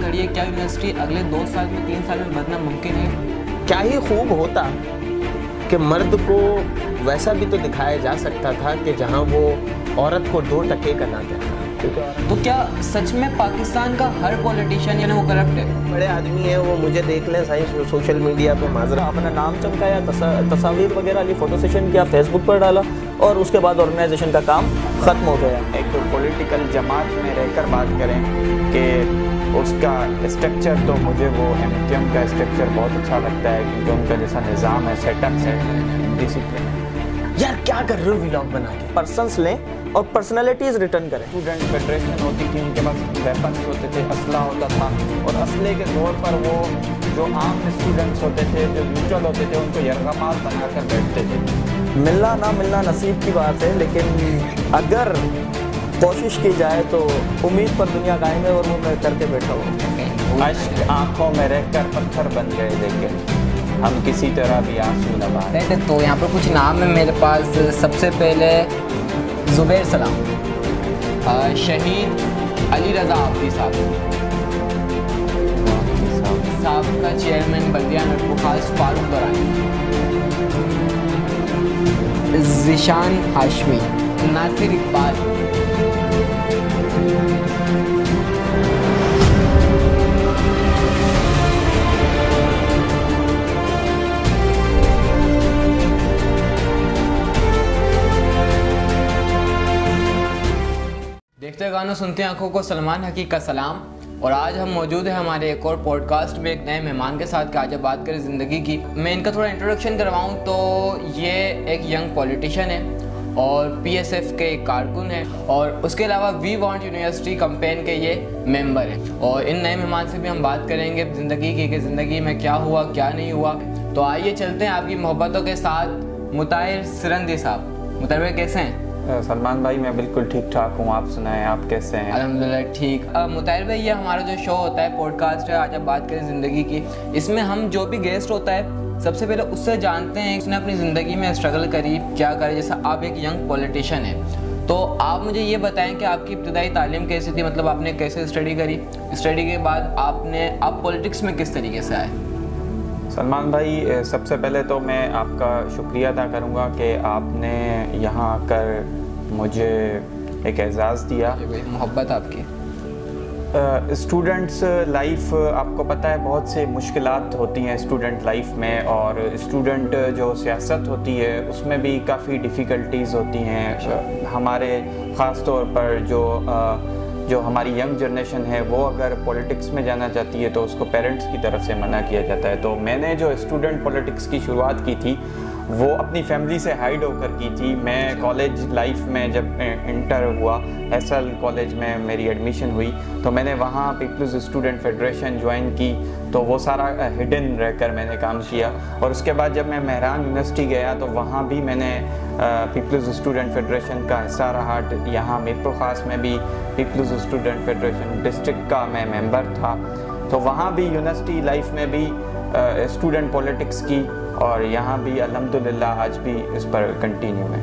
खड़ी है, क्या यूनिवर्सिटी अगले 2 साल में 3 साल में बदलना मुमकिन है? क्या ही खूब होता कि मर्द को वैसा भी तो दिखाया जा सकता था कि जहां वो औरत को 2 टके का ना देता। तो क्या सच में पाकिस्तान का हर पॉलिटिशियन यानी वो करप्ट है? बड़े आदमी है वो, मुझे देख लें साइंस सोशल मीडिया पे माजरा अपना नाम चमकाया, तस्वीर वगैरह ली, फोटो सेशन किया, फेसबुक पर डाला और उसके बाद ऑर्गेनाइजेशन का काम ख़त्म हो गया। एक तो पॉलिटिकल जमात में रहकर बात करें कि उसका स्ट्रक्चर, तो मुझे वो MTM का स्ट्रक्चर बहुत अच्छा लगता है क्योंकि उनका जैसा निज़ाम है, सेटअप है, डिसिप्लिन है। यार क्या कर रहे हो व्लॉग बना के? पर्सन्स लें और पर्सनैलिटीज़ रिटर्न करें। स्टूडेंट फेडरेशन होती थी, उनके पास वेपन्स होते थे, असला होता था और असले के तौर पर वो जो आम स्टूडेंट्स होते थे, जो न्यूट्रल होते थे, उनको यरगमाल बनाकर बैठते थे। मिलना ना मिलना नसीब की बात है, लेकिन अगर कोशिश की जाए तो उम्मीद पर दुनिया कायम है और वो मैं करके बैठा हूँ। अश्क आँखों में रहकर पत्थर बन गए, लेकिन हम किसी तरह भी आंसू न बहाए। तो यहाँ पर कुछ नाम है मेरे पास। सबसे पहले ज़ुबैर सलाम, शहीद अली रज़ा आफ़ी साहब का चेयरमैन बल्दिया नटबू खास फारूक दौरानी, ज़िशान हाशमी, नासिर इकबाल, देखते गानों सुनते आंखों को सलमान हकीक का सलाम। और आज हम मौजूद हैं हमारे एक और पॉडकास्ट में एक नए मेहमान के साथ कि आज बात करें ज़िंदगी की। मैं इनका थोड़ा इंट्रोडक्शन करवाऊं तो ये एक यंग पॉलिटिशियन है और PSF के एक कारकुन है और उसके अलावा वी वांट यूनिवर्सिटी कैंपेन के ये मेंबर हैं। और इन नए मेहमान से भी हम बात करेंगे ज़िंदगी की कि ज़िंदगी में क्या हुआ क्या नहीं हुआ। तो आइए चलते हैं आपकी मोहब्बतों के साथ मुताहिर सिरंदी साहब। मुताहिर भाई कैसे हैं? सलमान भाई मैं बिल्कुल ठीक ठाक हूँ, आप सुनाएं आप कैसे हैं? अल्हम्दुलिल्लाह ठीक। मुताहिर भाई, ये हमारा जो शो होता है, पॉडकास्ट है, आज आप बात करें ज़िंदगी की, इसमें हम जो भी गेस्ट होता है सबसे पहले उससे जानते हैं उसने अपनी ज़िंदगी में स्ट्रगल करी क्या करे। जैसा आप एक यंग पॉलिटिशियन है तो आप मुझे ये बताएं कि आपकी इब्तदाई तालीम कैसी थी, मतलब आपने कैसे स्टडी करी, स्टडी के बाद आप पॉलिटिक्स में किस तरीके से आए? सलमान भाई सबसे पहले तो मैं आपका शुक्रिया अदा करूँगा कि आपने यहाँ आकर मुझे एक एजाज़ दिया। मोहब्बत आपकी। स्टूडेंट्स लाइफ आपको पता है बहुत से मुश्किलात होती हैं स्टूडेंट लाइफ में, और स्टूडेंट जो सियासत होती है उसमें भी काफ़ी डिफ़िकल्टीज़ होती हैं। हमारे ख़ास तौर पर जो हमारी यंग जनरेशन है वो अगर पॉलिटिक्स में जाना चाहती है तो उसको पेरेंट्स की तरफ से मना किया जाता है। तो मैंने जो स्टूडेंट पॉलिटिक्स की शुरुआत की थी वो अपनी फैमिली से हाइड होकर की थी। मैं कॉलेज लाइफ में जब इंटर हुआ, एसएल कॉलेज में मेरी एडमिशन हुई तो मैंने वहाँ पीपल्स स्टूडेंट फेडरेशन ज्वाइन की, तो वो सारा हिडन रहकर मैंने काम किया। और उसके बाद जब मैं मेहरान यूनिवर्सिटी गया तो वहाँ भी मैंने पीपल्स स्टूडेंट फेडरेशन का हिस्सा रहा। यहाँ मीरपुर ख़ास में भी पीपल्स स्टूडेंट फेडरेशन डिस्ट्रिक्ट का मैं मेंबर था, तो वहाँ भी यूनिवर्सिटी लाइफ में भी स्टूडेंट पॉलिटिक्स की, और यहाँ भी अल्हम्दुलिल्लाह आज भी इस पर कंटिन्यू है।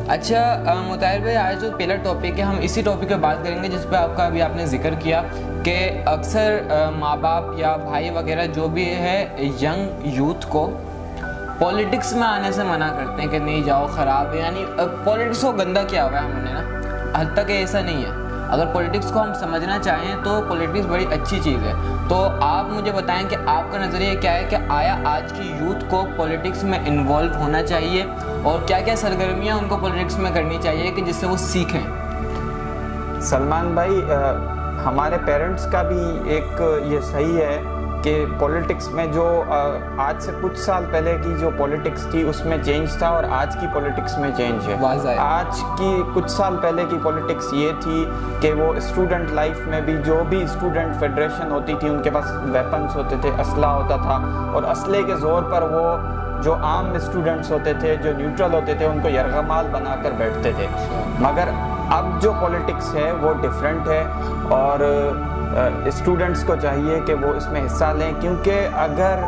अच्छा मुताहिर भाई, आज जो पहला टॉपिक है हम इसी टॉपिक पे बात करेंगे जिस पे आपने जिक्र किया कि अक्सर माँ बाप या भाई वगैरह जो भी है यंग यूथ को पॉलिटिक्स में आने से मना करते हैं कि नहीं जाओ, ख़राब है। यानी पॉलिटिक्स को गंदा किया हुआ है हमने ना, हद तक ऐसा नहीं है। अगर पॉलिटिक्स को हम समझना चाहें तो पॉलिटिक्स बड़ी अच्छी चीज़ है। तो आप मुझे बताएं कि आपका नज़रिया क्या है कि आया आज की यूथ को पॉलिटिक्स में इन्वॉल्व होना चाहिए और क्या क्या सरगर्मियां उनको पॉलिटिक्स में करनी चाहिए कि जिससे वो सीखें? सलमान भाई, हमारे पेरेंट्स का भी एक ये सही है कि पॉलिटिक्स में जो आज से कुछ साल पहले की जो पॉलिटिक्स थी उसमें चेंज था और आज की पॉलिटिक्स में चेंज है। आज की कुछ साल पहले की पॉलिटिक्स ये थी कि वो स्टूडेंट लाइफ में भी जो भी स्टूडेंट फेडरेशन होती थी उनके पास वेपन्स होते थे, असला होता था, और असले के ज़ोर पर वो जो आम स्टूडेंट्स होते थे, जो न्यूट्रल होते थे, उनको यरगमाल बनाकर बैठते थे। मगर अब जो पॉलिटिक्स है वो डिफरेंट है और स्टूडेंट्स को चाहिए कि वो इसमें हिस्सा लें, क्योंकि अगर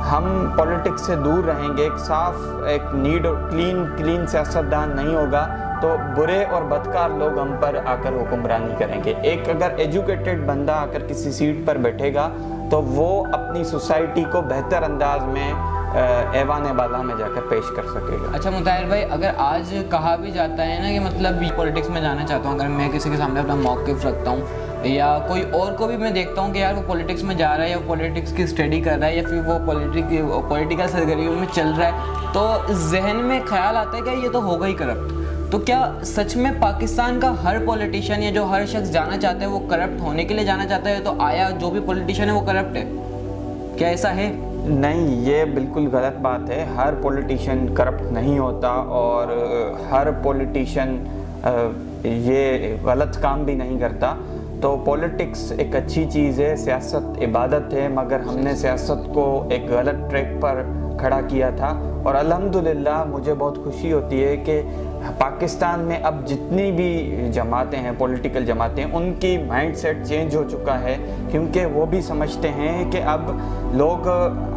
हम पॉलिटिक्स से दूर रहेंगे, एक साफ एक नीट और क्लीन सियासतदान नहीं होगा तो बुरे और बदकार लोग हम पर आकर हुक्मरानी करेंगे। एक अगर एजुकेटेड बंदा आकर किसी सीट पर बैठेगा तो वो अपनी सोसाइटी को बेहतर अंदाज में ऐवान बाला में जाकर पेश कर सकेगा। अच्छा मुताहिर भाई, अगर आज कहा भी जाता है ना कि मतलब पॉलिटिक्स में जाना चाहता हूँ, अगर मैं किसी के सामने अपना मौक़िफ़ रखता हूँ या कोई और को भी मैं देखता हूँ कि यार वो पॉलिटिक्स में जा रहा है या पॉलिटिक्स की स्टडी कर रहा है या फिर वो पॉलिटिकल सरगर्मियों में चल रहा है, तो जहन में ख्याल आता है कि ये तो होगा ही करप्ट। तो क्या सच में पाकिस्तान का हर पॉलिटिशियन या जो हर शख्स जाना चाहता है वो करप्ट होने के लिए जाना चाहता है, तो आया जो भी पॉलिटिशियन है वो करप्ट है? क्या ऐसा है? नहीं, ये बिल्कुल गलत बात है। हर पॉलिटिशियन करप्ट नहीं होता और हर पॉलिटिशियन ये गलत काम भी नहीं करता। तो पॉलिटिक्स एक अच्छी चीज़ है, सियासत इबादत है, मगर हमने सियासत को एक गलत ट्रैक पर खड़ा किया था और अल्हम्दुलिल्लाह मुझे बहुत खुशी होती है कि पाकिस्तान में अब जितनी भी जमातें हैं, पॉलिटिकल जमातें, उनकी माइंडसेट चेंज हो चुका है, क्योंकि वो भी समझते हैं कि अब लोग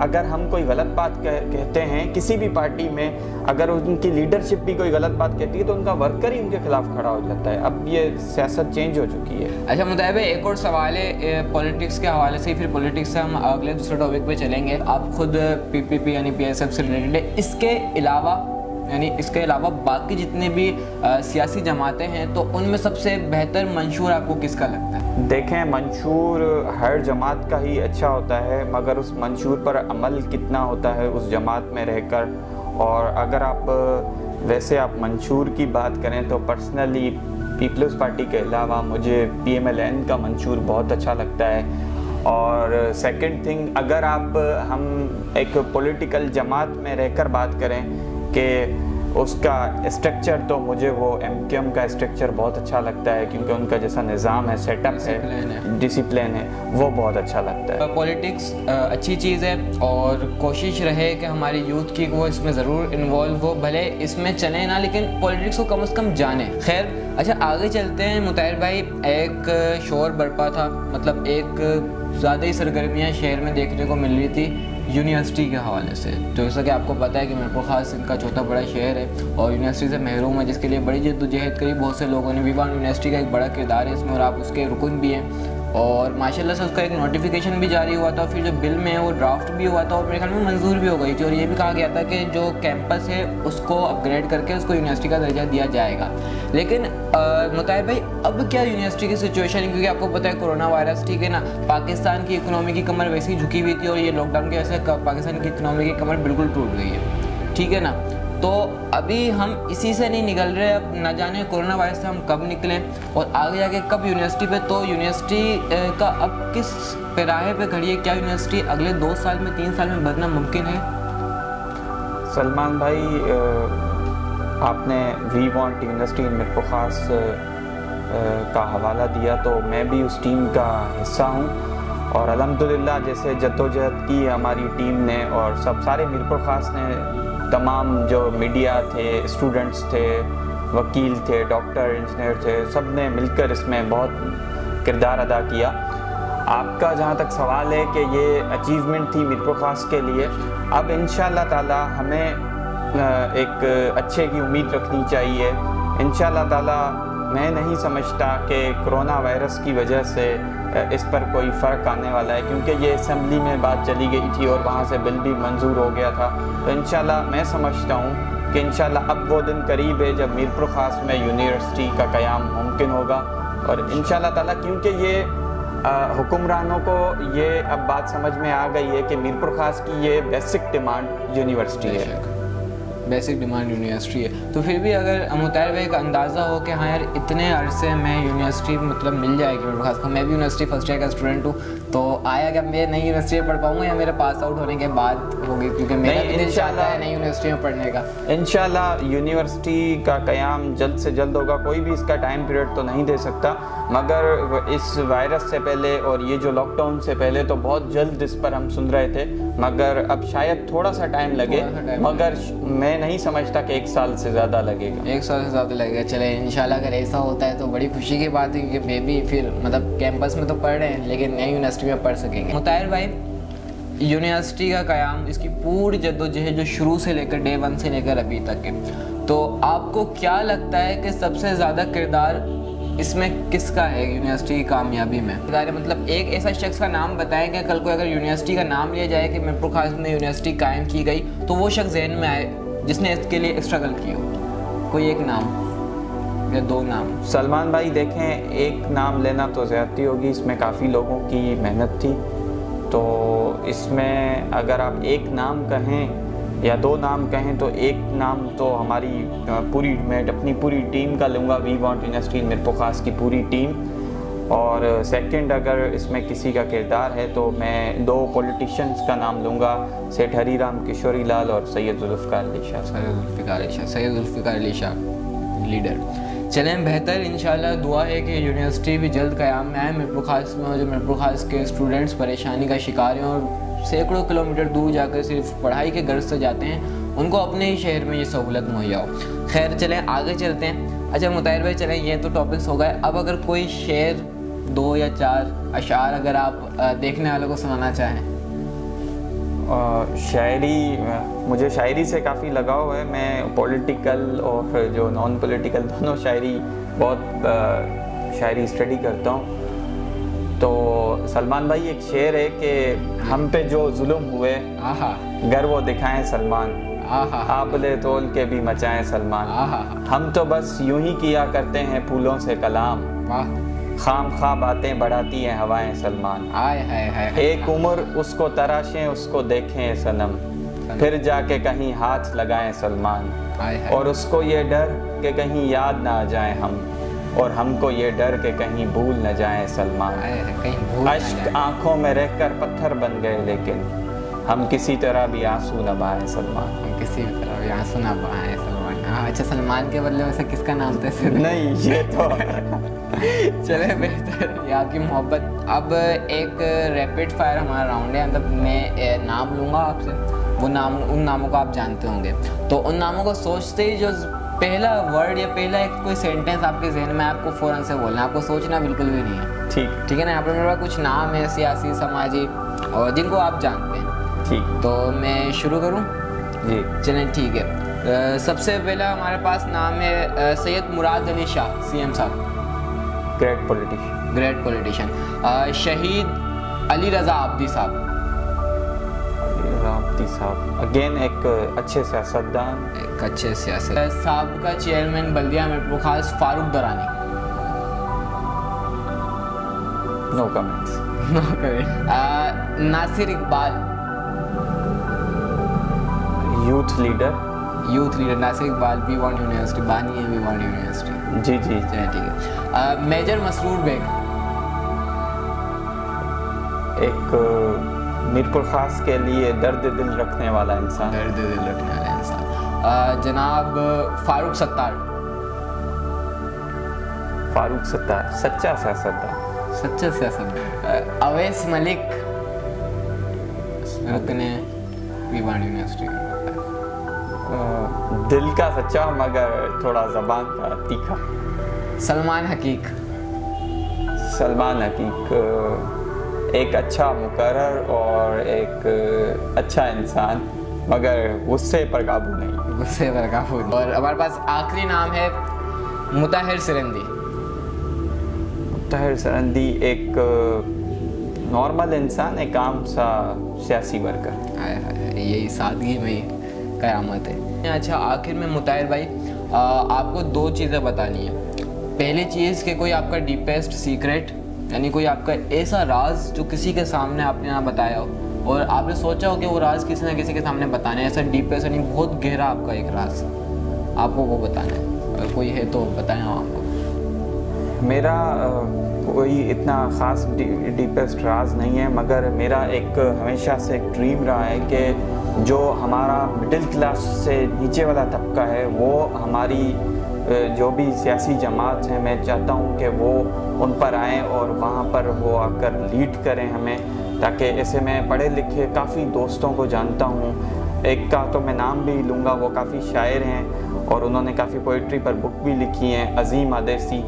अगर हम कोई गलत बात कहते हैं किसी भी पार्टी में, अगर उनकी लीडरशिप भी कोई गलत बात कहती है तो उनका वर्कर ही उनके खिलाफ खड़ा हो जाता है। अब ये सियासत चेंज हो चुकी है। अच्छा मुताहिर भाई, एक और सवाल है पॉलिटिक्स के हवाले से, फिर पॉलिटिक्स से हम अगले दूसरे टॉपिक पे चलेंगे। आप खुद PPP यानी PSF से रिलेटेड है, इसके अलावा बाकी जितने भी सियासी जमातें हैं तो उनमें सबसे बेहतर मंशूर आपको किसका लगता है? देखें, मंशूर हर जमात का ही अच्छा होता है, मगर उस मंशूर पर अमल कितना होता है उस जमात में रहकर। और अगर आप वैसे आप मंशूर की बात करें तो पर्सनली पीपल्स पार्टी के अलावा मुझे PMLN का मंशूर बहुत अच्छा लगता है। और सेकंड थिंग, अगर हम एक पॉलिटिकल जमात में रहकर बात करें कि उसका स्ट्रक्चर, तो मुझे वो MQM का स्ट्रक्चर बहुत अच्छा लगता है, क्योंकि उनका जैसा निज़ाम है, सेटअप है, डिसिप्लिन है, वो बहुत अच्छा लगता है। पॉलिटिक्स अच्छी चीज़ है और कोशिश रहे कि हमारी यूथ की वो इसमें ज़रूर इन्वॉल्व हो, भले इसमें चले ना लेकिन पॉलिटिक्स को कम से कम जाने। खैर, अच्छा आगे चलते हैं मुताहिर भाई। एक शोर बरपा था, मतलब एक ज़्यादा ही सरगर्मियाँ शहर में देखने को मिल रही थी यूनिवर्सिटी के हवाले से। तो जैसा कि आपको पता है कि मीरपुर खास इनका चौथा बड़ा शहर है और यूनिवर्सिटी से महरूम है, जिसके लिए बड़ी जद्दोजहद करी बहुत से लोगों ने। विवान यूनिवर्सिटी का एक बड़ा किरदार है इसमें और आप उसके रुकन भी हैं और माशाल्लाह से उसका एक नोटिफिकेशन भी जारी हुआ था, फिर जो बिल में है वो ड्राफ्ट भी हुआ था और मेरे ख्याल में मंजूर भी हो गई थी। और ये भी कहा गया था कि जो कैंपस है उसको अपग्रेड करके उसको यूनिवर्सिटी का दर्जा दिया जाएगा। लेकिन मुताहिर भाई, अब क्या यूनिवर्सिटी की सिचुएशन है? क्योंकि आपको पता है कोरोना वायरस, ठीक है ना, पाकिस्तान की इकनॉमी की कमर वैसे ही झुकी हुई थी और ये लॉकडाउन की वजह से पाकिस्तान की इकनॉमी की कमर बिल्कुल टूट गई है, ठीक है ना। तो अभी हम इसी से नहीं निकल रहे, अब ना जाने कोरोना वायरस से हम कब निकलें और आगे जाके कब यूनिवर्सिटी पे। तो यूनिवर्सिटी का अब किस पैराहे पे खड़ी है? क्या यूनिवर्सिटी अगले 2 साल में 3 साल में बढ़ना मुमकिन है? सलमान भाई, आपने वी वांट यूनिवर्सिटी इन मीरपुर खास का हवाला दिया, तो मैं भी उस टीम का हिस्सा हूँ और अल्हम्दुलिल्लाह जैसे जद्दोजहद की हमारी टीम ने और सारे मीरपुर खास ने, तमाम जो मीडिया थे, स्टूडेंट्स थे, वकील थे, डॉक्टर, इंजीनियर थे, सब ने मिलकर इसमें बहुत किरदार अदा किया। आपका जहाँ तक सवाल है कि ये अचीवमेंट थी मीरपुर खास के लिए, अब इंशाअल्लाह ताला हमें एक अच्छे की उम्मीद रखनी चाहिए। इंशाअल्लाह ताला मैं नहीं समझता कि कोरोना वायरस की वजह से इस पर कोई फ़र्क आने वाला है, क्योंकि ये असेंबली में बात चली गई थी और वहाँ से बिल भी मंजूर हो गया था। तो इंशाल्लाह मैं समझता हूँ कि इंशाल्लाह अब वो दिन करीब है जब मीरपुर खास में यूनिवर्सिटी का क़याम मुमकिन होगा। और इंशाल्लाह ताला, क्योंकि ये हुक्मरानों को ये अब बात समझ में आ गई है कि मीरपुर खास की ये बेसिक डिमांड यूनिवर्सिटी है, बेसिक डिमांड यूनिवर्सिटी है। तो फिर भी अगर मुताहिर भाई का अंदाज़ा हो कि हाँ यार इतने अरसे में यूनिवर्सिटी मतलब मिल जाएगी मीरपुर खास को, मैं भी यूनिवर्सिटी फर्स्ट ईयर का स्टूडेंट हूँ, तो आया क्या मैं नई यूनिवर्सिटी में पढ़ पाऊँगा या मेरे पास आउट होने के बाद होगी? क्योंकि मेरा भी दिल चाहता है नई यूनिवर्सिटी में पढ़ने का। इंशाल्लाह यूनिवर्सिटी का क़याम जल्द से जल्द होगा। कोई भी इसका टाइम पीरियड तो नहीं दे सकता, मगर इस वायरस से पहले और ये जो लॉकडाउन से पहले तो बहुत जल्द इस पर हम सुन रहे थे, मगर अब शायद थोड़ा सा टाइम लगे, मगर मैं नहीं समझता कि 1 साल से ज़्यादा लगेगा। 1 साल से ज़्यादा लगेगा। चले इंशाल्लाह अगर ऐसा होता है तो बड़ी खुशी की बात है, क्योंकि मैं भी फिर मतलब कैंपस में तो पढ़ रहे हैं लेकिन नई यूनिवर्सिटी में पढ़ सकेंगे। मुताहिर भाई, यूनिवर्सिटी का क़याम, इसकी पूरी जद्दोजहद जो शुरू से लेकर डे 1 से लेकर अभी तक है, तो आपको क्या लगता है कि सबसे ज़्यादा किरदार इसमें किसका है यूनिवर्सिटी की कामयाबी में? मतलब एक ऐसा शख्स का नाम बताएं कि कल को अगर यूनिवर्सिटी का नाम लिया जाए कि मीरपुर खास में यूनिवर्सिटी कायम की गई, तो वो शख्स जहन में आए जिसने इसके लिए स्ट्रगल की हो। कोई एक नाम या 2 नाम। सलमान भाई, देखें एक नाम लेना तो ज़्यादती होगी, इसमें काफ़ी लोगों की मेहनत थी, तो इसमें अगर आप एक नाम कहें या 2 नाम कहें तो एक नाम तो हमारी पूरी, मैं अपनी पूरी टीम का लूँगा, वी वांट यूनिवर्सिटी मीरपुर खास की पूरी टीम। और सेकंड अगर इसमें किसी का किरदार है तो मैं 2 पॉलिटिशियंस का नाम लूँगा, सेठ हरीराम किशोरी लाल और सैयद जुल्फ़िकार अली शाह। सैयद जुल्फ़िकार अली शाह लीडर। चलें, बेहतर इंशाल्लाह दुआ है कि यूनिवर्सिटी भी जल्द क़याम में आए मीरपुर खास में, जो मीरपुर खास के स्टूडेंट्स परेशानी का शिकार हैं और सैकड़ों किलोमीटर दूर जाकर सिर्फ पढ़ाई के गर्ज से जाते हैं, उनको अपने ही शहर में ये सहूलत मुहैया हो। खैर, चलें आगे चलते हैं। अच्छा मुताहिर भाई, चलें ये तो टॉपिक्स हो गए, अब अगर कोई शेर 2 या 4 अशार अगर आप देखने वालों को सुनाना चाहें। शायरी, मुझे शायरी से काफ़ी लगाव है, मैं पॉलिटिकल और जो नॉन पॉलिटिकल दोनों शायरी बहुत शायरी स्टडी करता हूँ। तो सलमान भाई, एक शेर है कि हम पे जो जुल्म हुए गर वो दिखाएं सलमान, आपले तोल के भी मचाएं सलमान, हम तो बस यूं ही किया करते हैं फूलों से कलाम, खाम खा बातें बढ़ाती हैं हवाएं सलमान, एक उम्र उसको तराशें उसको देखें सनम, फिर जाके कहीं हाथ लगाएं सलमान, और उसको ये डर कि कहीं याद ना आ जाएं हम, और हमको ये डर के कहीं भूल न जाएं सलमान, अश्क आंखों में रहकर पत्थर बन गए लेकिन हम किसी तरह भी आंसू न बहाएं सलमान, हम किसी तरह भी आंसू न बहाएं सलमान। हाँ, अच्छा, सलमान के बदले वैसे किसका नाम था? नहीं, ये तो चले, बेहतर ये आपकी मोहब्बत। अब एक रैपिड फायर हमारा राउंड है, मतलब मैं नाम लूँगा आपसे, वो नाम, उन नामों को आप जानते होंगे, तो उन नामों को सोचते ही जो पहला वर्ड या पहला एक कोई सेंटेंस आपके जहन में, आपको फ़ौरन से बोलना, आपको सोचना बिल्कुल भी नहीं है। ठीक है ना? आपने मेरे पास कुछ नाम है सियासी, समाजी और जिनको आप जानते हैं। ठीक, तो मैं शुरू करूं? जी चलें, ठीक है। सबसे पहला हमारे पास नाम है सैयद मुराद अली शाह, CM साहब। Great politician. शहीद अली रज़ा आब्दी साहब। अगेन एक अच्छे सियासतदान, एक अच्छे सियासत। साबका chairman Baldiya Mirpur Khas Farooq Durrani. No comments. Nasir Iqbal, youth leader Nasir Iqbal, we want university, बानी है वी वांट यूनिवर्सिटी। जी, ठीक है। मेजर मसरूर बेग, एक मीरपुर खास के लिए दर्द दिल रखने वाला इंसान। जनाब फारूक सत्तार, सच्चा सियासतदान। अवैस मलिक, रुकने वीवान यूनिवर्सिटी। दिल का सच्चा मगर थोड़ा ज़बान का तीखा। सलमान हकीक, एक अच्छा मुकर्रर और एक अच्छा इंसान, मगर गुस्से पर काबू नहीं। और हमारे पास आखिरी नाम है मुताहिर सरंदी, एक नॉर्मल इंसान, एक आम सा सियासी वर्कर। यही सादगी में क़यामत है। अच्छा, आखिर में मुताहिर भाई, आपको 2 चीज़ें बतानी है। पहली चीज़ कि कोई आपका डीपेस्ट सीक्रेट, यानी कोई आपका ऐसा राज जो किसी के सामने आपने ना बताया हो और आपने सोचा हो कि वो राज किसी ना किसी के सामने बताना है, ऐसा डीपेस्ट यानी बहुत गहरा आपका एक राज, आपको वो बताना है। अगर कोई है तो बताएं आपको। मेरा कोई इतना ख़ास डीपेस्ट राज नहीं है, मगर मेरा एक हमेशा से एक ड्रीम रहा है कि जो हमारा मिडिल क्लास से नीचे वाला तबका है, वो हमारी जो भी सियासी जमात हैं, मैं चाहता हूँ कि वो उन पर आएँ और वहाँ पर वो आकर लीड करें हमें, ताकि ऐसे मैं पढ़े लिखे काफ़ी दोस्तों को जानता हूँ। एक का तो मैं नाम भी लूँगा, वो काफ़ी शायर हैं और उन्होंने काफ़ी पोइट्री पर बुक भी लिखी हैं, अजीम आदेसी।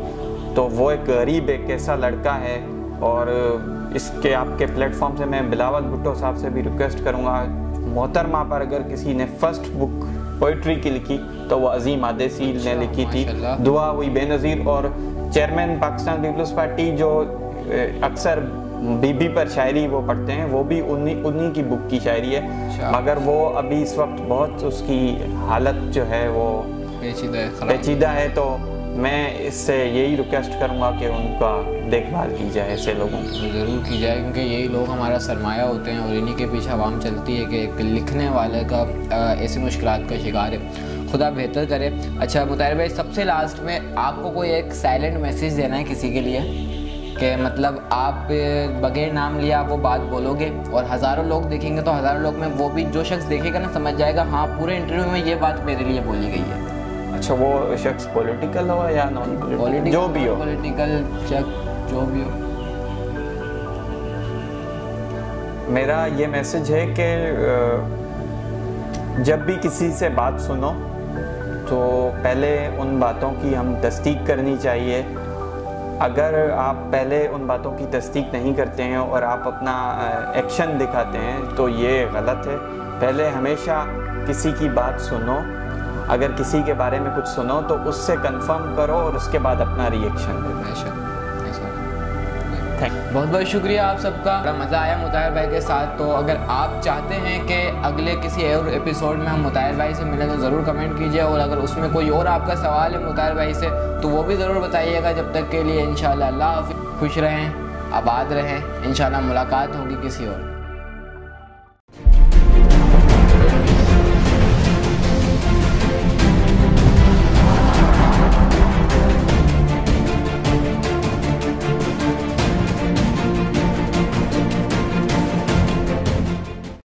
तो वो एक गरीब एक ऐसा लड़का है और इसके आपके प्लेटफॉर्म से मैं बिलावल भुट्टो साहब से भी रिक्वेस्ट करूँगा, मोहतरमा पर अगर किसी ने फर्स्ट बुक पोइट्री की लिखी तो वो अजीम आदेसी ने लिखी थी, दुआ हुई बेनज़ीर। और चेयरमैन पाकिस्तान पीपल्स पार्टी जो अक्सर बीबी पर शायरी वो पढ़ते हैं, वो भी उन्हीं की बुक की शायरी है, मगर वो अभी इस वक्त बहुत उसकी हालत जो है वो पेचीदा है। तो मैं इससे यही रिक्वेस्ट करूँगा कि उनका देखभाल की जाए, ऐसे लोगों की ज़रूर की जाए, क्योंकि यही लोग हमारा सरमाया होते हैं और इन्हीं के पीछे आवाम चलती है कि एक लिखने वाले का ऐसी मुश्किलात का शिकार है। खुदा बेहतर करे। अच्छा मुताहिर भाई, सबसे लास्ट में आपको कोई एक साइलेंट मैसेज देना है किसी के लिए, कि मतलब आप बगैर नाम लिया आप वो बात बोलोगे और हज़ारों लोग देखेंगे तो हज़ारों लोग में वो भी जो शख्स देखेगा ना समझ जाएगा हाँ पूरे इंटरव्यू में ये बात मेरे लिए बोली गई है। अच्छा, वो शख्स पॉलिटिकल हो या नॉन पॉलिटिकल, जो भी हो, पॉलिटिकल जो भी हो। मेरा ये मैसेज है कि जब भी किसी से बात सुनो तो पहले उन बातों की हम तस्दीक करनी चाहिए। अगर आप पहले उन बातों की तस्दीक नहीं करते हैं और आप अपना एक्शन दिखाते हैं तो ये गलत है। पहले हमेशा किसी की बात सुनो, अगर किसी के बारे में कुछ सुनो तो उससे कंफर्म करो और उसके बाद अपना रिएक्शन दो। बहुत बहुत शुक्रिया आप सबका, बड़ा मज़ा आया मुताहिर भाई के साथ। तो अगर आप चाहते हैं कि अगले किसी और एपिसोड में हम मुताहिर भाई से मिलें तो ज़रूर कमेंट कीजिए, और अगर उसमें कोई और आपका सवाल है मुताहिर भाई से तो वो भी ज़रूर बताइएगा। जब तक के लिए इंशाल्लाह अल्लाह हाफ़िज़, खुश रहें, आबाद रहें, इंशाल्लाह मुलाकात होगी किसी और।